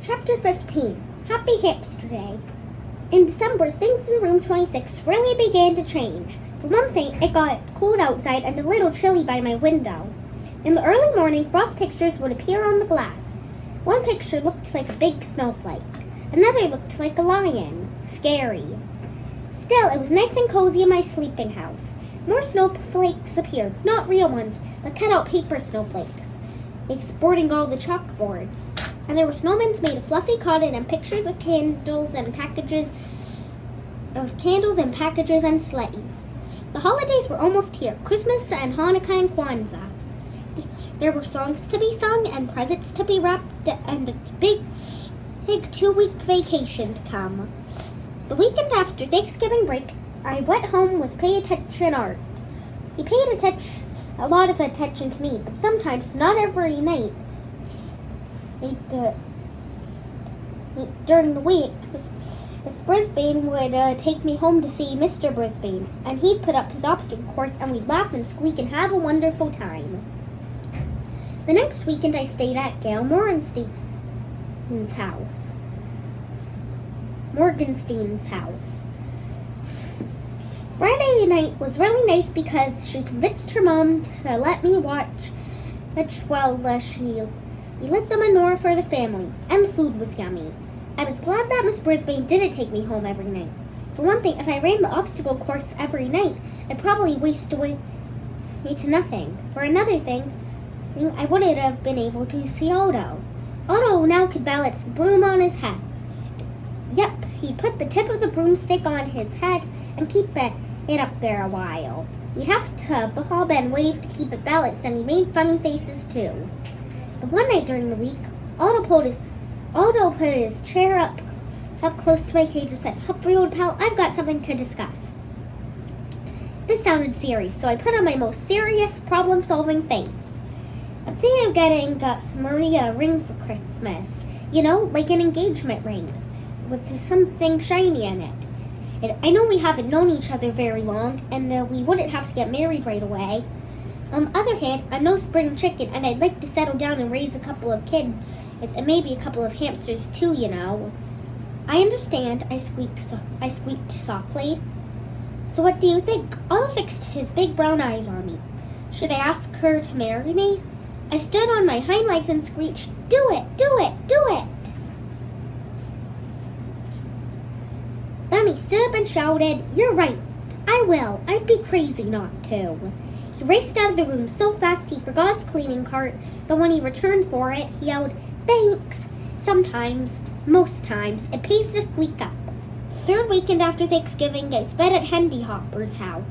Chapter 15. Happy Hamster Day. In December, things in room 26 really began to change. For one thing, it got cold outside and a little chilly by my window. In the early morning, frost pictures would appear on the glass. One picture looked like a big snowflake. Another looked like a lion. Scary. Still, it was nice and cozy in my sleeping house. More snowflakes appeared, not real ones, but cut-out paper snowflakes, sporting all the chalkboards. And there were snowmen made of fluffy cotton and pictures of candles and packages and sleighs. The holidays were almost here, Christmas and Hanukkah and Kwanzaa. There were songs to be sung and presents to be wrapped and a big 2-week vacation to come. The weekend after Thanksgiving break, I went home with Pay Attention Art. He paid a lot of attention to me, but sometimes, not every night. During the week, Miss Brisbane would take me home to see Mr. Brisbane, and he'd put up his obstacle course, and we'd laugh and squeak and have a wonderful time. The next weekend, I stayed at Gail Morgenstein's house. Friday night was really nice because she convinced her mom to let me watch while she lit the menorah for the family, and the food was yummy. I was glad that Miss Brisbane didn't take me home every night. For one thing, if I ran the obstacle course every night, I'd probably waste away to nothing. For another thing, I wouldn't have been able to see Otto. Otto now could balance the broom on his head. Yep, he'd put the tip of the broomstick on his head and keep it up there a while. He'd have to bob and wave to keep it balanced, and he made funny faces too. But one night during the week, Otto put his chair up close to my cage and said, "Humphrey, old pal, I've got something to discuss." This sounded serious, so I put on my most serious, problem-solving face. I'm thinking of getting Maria a ring for Christmas. You know, like an engagement ring, with something shiny in it. And I know we haven't known each other very long, and we wouldn't have to get married right away. On the other hand, I'm no spring chicken, and I'd like to settle down and raise a couple of kids, and maybe a couple of hamsters too, you know. I understand, I squeaked softly. So what do you think? Otto fixed his big brown eyes on me. Should I ask her to marry me? I stood on my hind legs and screeched, "Do it, do it, do it!" Then he stood up and shouted, "You're right, I will. I'd be crazy not to." He raced out of the room so fast he forgot his cleaning cart, but when he returned for it, he yelled, "Thanks!" Sometimes, most times, it pays to squeak up. The third weekend after Thanksgiving, I spent at Hendy Hopper's house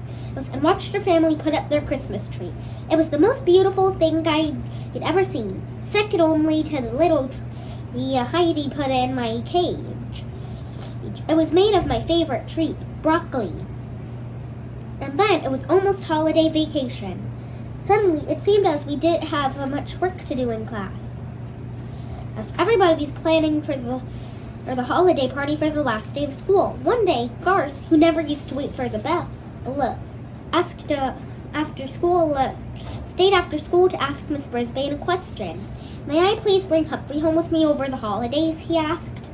and watched her family put up their Christmas tree. It was the most beautiful thing I'd ever seen, second only to the little tree Heidi put in my cage. It was made of my favorite treat, broccoli. And then it was almost holiday vacation. Suddenly, it seemed as we didn't have much work to do in class, as everybody was planning for the holiday party for the last day of school. One day, Garth, who never used to wait for the bell, stayed after school to ask Miss Brisbane a question. "May I please bring Humphrey home with me over the holidays?" he asked.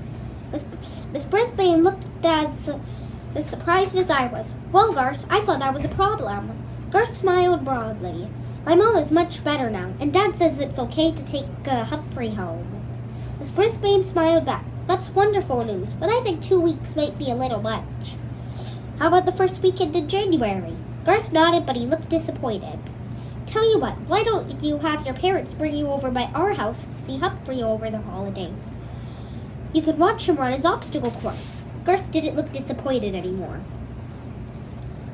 Miss Brisbane looked as surprised as I was. "Well, Garth, I thought that was a problem." Garth smiled broadly. "My mom is much better now, and Dad says it's okay to take Humphrey home." Miss Brisbane smiled back. "That's wonderful news, but I think 2 weeks might be a little much." "How about the first weekend in January?" Garth nodded, but he looked disappointed. "Tell you what, why don't you have your parents bring you over by our house to see Humphrey over the holidays? You could watch him run his obstacle course." Garth didn't look disappointed anymore.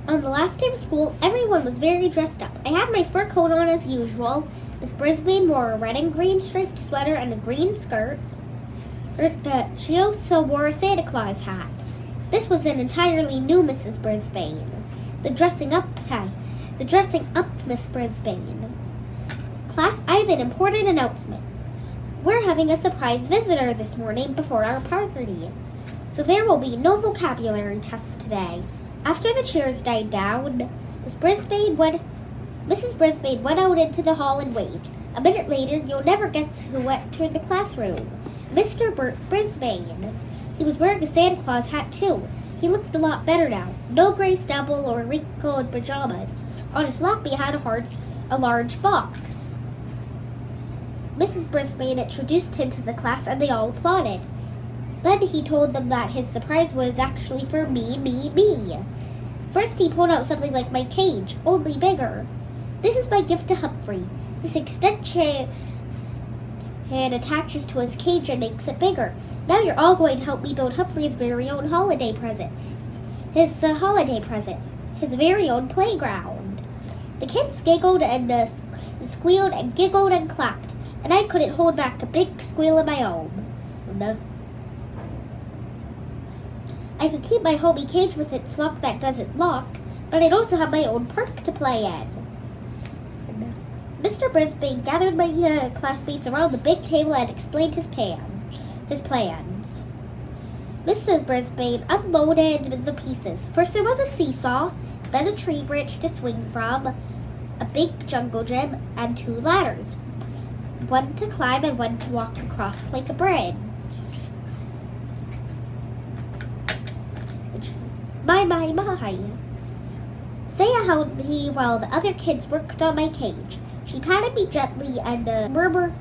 On the last day of school, everyone was very dressed up. I had my fur coat on as usual. Miss Brisbane wore a red and green striped sweater and a green skirt. She also wore a Santa Claus hat. This was an entirely new Mrs. Brisbane. The dressing up Miss Brisbane. Class, I have an important announcement. We're having a surprise visitor this morning before our party. So there will be no vocabulary tests today. After the cheers died down, Mrs. Brisbane went out into the hall and waved. A minute later, you'll never guess who entered the classroom. Mr. Brisbane. He was wearing a Santa Claus hat too. He looked a lot better now. No gray stubble or wrinkled pajamas. On his lap he had a large box. Mrs. Brisbane introduced him to the class and they all applauded. Then he told them that his surprise was actually for me. First he pulled out something like my cage, only bigger. This is my gift to Humphrey. This extension attaches to his cage and makes it bigger. Now you're all going to help me build Humphrey's very own holiday present. His very own playground. The kids giggled and squealed and giggled and clapped, and I couldn't hold back a big squeal of my own. I could keep my homey cage with its lock that doesn't lock, but I'd also have my own park to play in. Mr. Brisbane gathered my classmates around the big table and explained his plans. Mrs. Brisbane unloaded the pieces. First there was a seesaw, then a tree bridge to swing from, a big jungle gym, and 2 ladders. One to climb and one to walk across like a bridge. My. Saya held me while the other kids worked on my cage. She patted me gently and murmured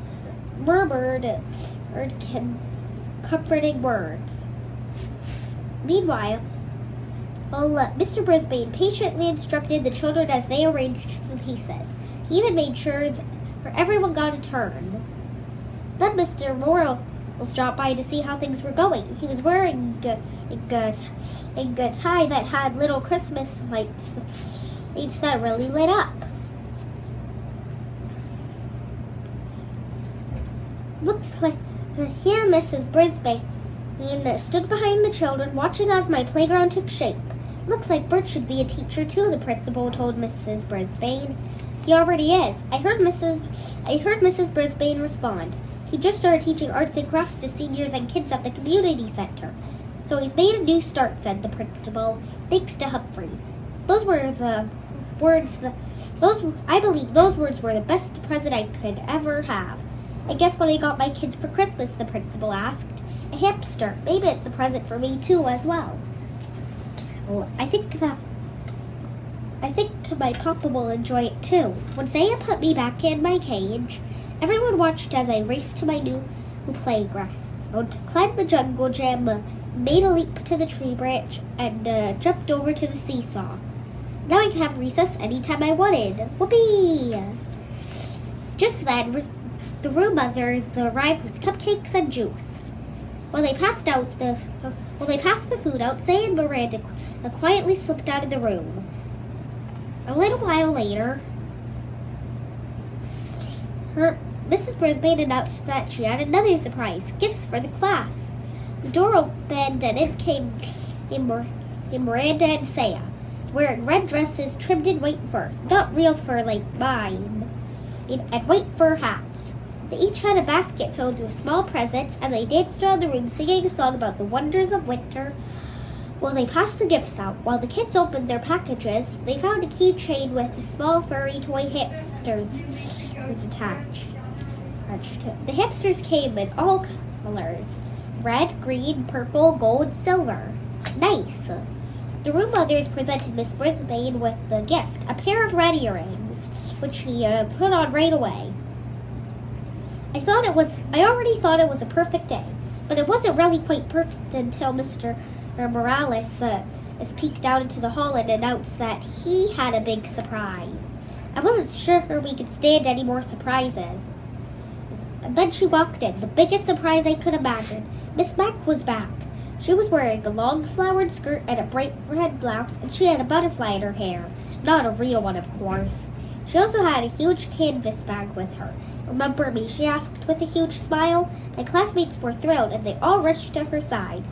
comforting words. Meanwhile, Mr. Brisbane patiently instructed the children as they arranged the pieces. He even made sure everyone got a turn. Then Mr. Morrill dropped by to see how things were going. He was wearing a tie that had little Christmas lights that really lit up. Looks like here Mrs. Brisbane stood behind the children, watching as my playground took shape. Looks like Bert should be a teacher too, the principal told Mrs. Brisbane. He already is. I heard Mrs. Brisbane respond. He just started teaching arts and crafts to seniors and kids at the community center. So he's made a new start, said the principal, thanks to Humphrey. Those were the words, I believe those words were the best present I could ever have. I guess what I got my kids for Christmas, the principal asked. A hamster. Maybe it's a present for me too as well. Well, I think my papa will enjoy it too. When Saya put me back in my cage, everyone watched as I raced to my new playground, climbed the jungle gym, made a leap to the tree branch, and jumped over to the seesaw. Now I could have recess anytime I wanted. Whoopee! Just then, the room mothers arrived with cupcakes and juice. While they passed the food out, Saya and Miranda quietly slipped out of the room. A little while later, Mrs. Brisbane announced that she had another surprise, gifts for the class. The door opened and in came Miranda and Saya, wearing red dresses trimmed in white fur, not real fur like mine, and white fur hats. They each had a basket filled with small presents, and they danced around the room singing a song about the wonders of winter while they passed the gifts out. While the kids opened their packages, they found a keychain with small furry toy hamsters attached. The hamsters came in all colors: red, green, purple, gold, silver. Nice! The room mothers presented Miss Brisbane with the gift, a pair of red earrings, which he put on right away. I already thought it was a perfect day, but it wasn't really quite perfect until Mr. Morales peeked out into the hall and announced that he had a big surprise. I wasn't sure we could stand any more surprises. And then she walked in, the biggest surprise I could imagine. Miss Mack was back. She was wearing a long flowered skirt and a bright red blouse, and she had a butterfly in her hair. Not a real one, of course. She also had a huge canvas bag with her. Remember me? She asked with a huge smile. My classmates were thrilled, and they all rushed to her side.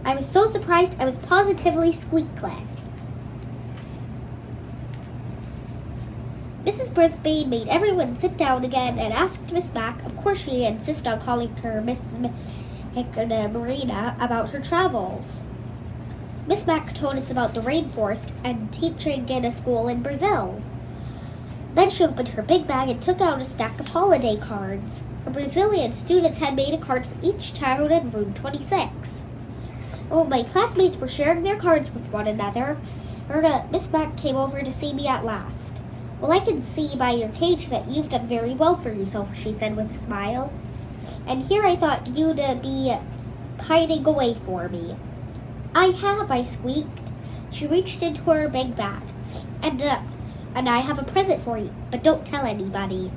I was so surprised I was positively squeakless. Mrs. Brisbane made everyone sit down again and asked Miss Mack, of course she insisted on calling her Miss Marina, about her travels. Miss Mack told us about the rainforest and teaching in a school in Brazil. Then she opened her big bag and took out a stack of holiday cards. The Brazilian students had made a card for each child in room 26. Oh, my classmates were sharing their cards with one another. Miss Mack came over to see me at last. Well, I can see by your cage that you've done very well for yourself, she said with a smile. And here I thought you'd be hiding away for me. I have, I squeaked. She reached into her big bag. And I have a present for you, but don't tell anybody.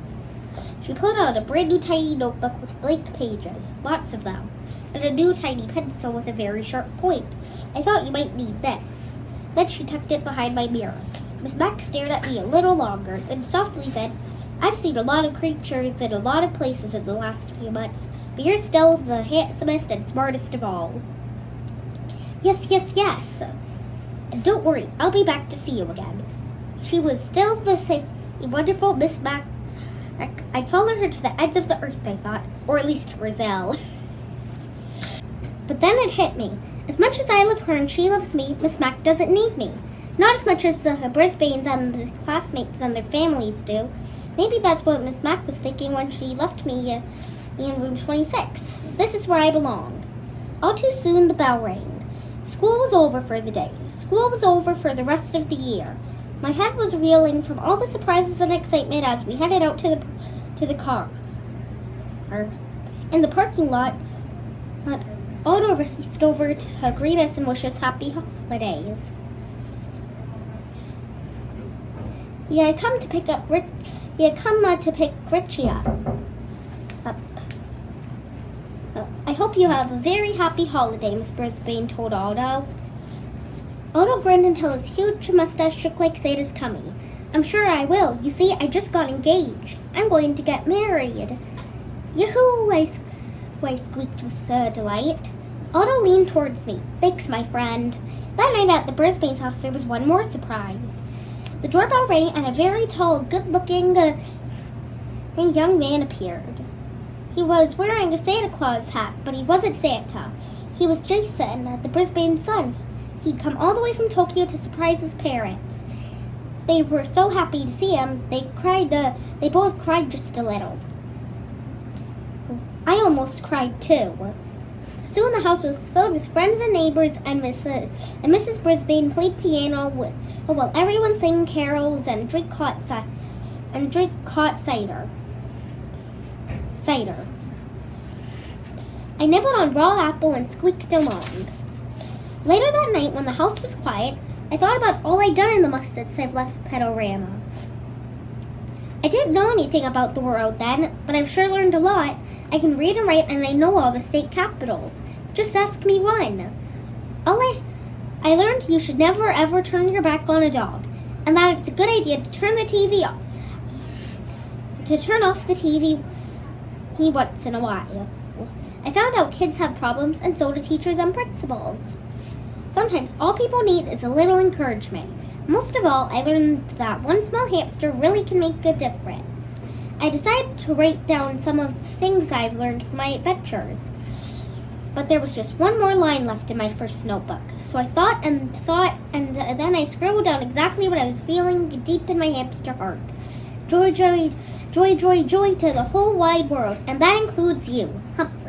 She pulled out a brand new tiny notebook with blank pages, lots of them, and a new tiny pencil with a very sharp point. I thought you might need this. Then she tucked it behind my mirror. Miss Mack stared at me a little longer, then softly said, I've seen a lot of creatures in a lot of places in the last few months, but you're still the handsomest and smartest of all. Yes, yes, yes. And don't worry, I'll be back to see you again. She was still the same wonderful Miss Mack. I'd follow her to the ends of the earth, I thought, or at least to Brazil. But then it hit me. As much as I love her and she loves me, Miss Mack doesn't need me. Not as much as the Brisbanes and the classmates and their families do. Maybe that's what Miss Mack was thinking when she left me in room 26. This is where I belong. All too soon the bell rang. School was over for the day. School was over for the rest of the year. My head was reeling from all the surprises and excitement as we headed out to the car. In the parking lot, Otto raced over to greet us and wish us happy holidays. He had come to pick Richie up. I hope you have a very happy holiday, Miss Brisbane told Otto. Otto grinned until his huge mustache shook like Santa's tummy. I'm sure I will. You see, I just got engaged. I'm going to get married. Yoo-hoo, I squeaked with delight. Otto leaned towards me. Thanks, my friend. That night at the Brisbane's house, there was one more surprise. The doorbell rang and a very tall, good-looking young man appeared. He was wearing a Santa Claus hat, but he wasn't Santa. He was Jason, the Brisbane's son. He'd come all the way from Tokyo to surprise his parents. They were so happy to see him, they both cried just a little. I almost cried too. Soon the house was filled with friends and neighbors, and Mrs. Brisbane played piano while everyone sang carols and drank hot cider. I nibbled on raw apple and squeaked along. Later that night, when the house was quiet, I thought about all I'd done in the months since I've left Pedorama. I didn't know anything about the world then, but I've sure learned a lot. I can read and write, and I know all the state capitals. Just ask me one. I learned you should never ever turn your back on a dog, and that it's a good idea to turn the TV off. To turn off the TV once in a while. I found out kids have problems, and so do teachers and principals. Sometimes all people need is a little encouragement. Most of all, I learned that one small hamster really can make a difference. I decided to write down some of the things I've learned from my adventures. But there was just one more line left in my first notebook. So I thought, and then I scribbled down exactly what I was feeling deep in my hamster heart. Joy, joy, joy, joy, joy to the whole wide world, and that includes you, Humphrey.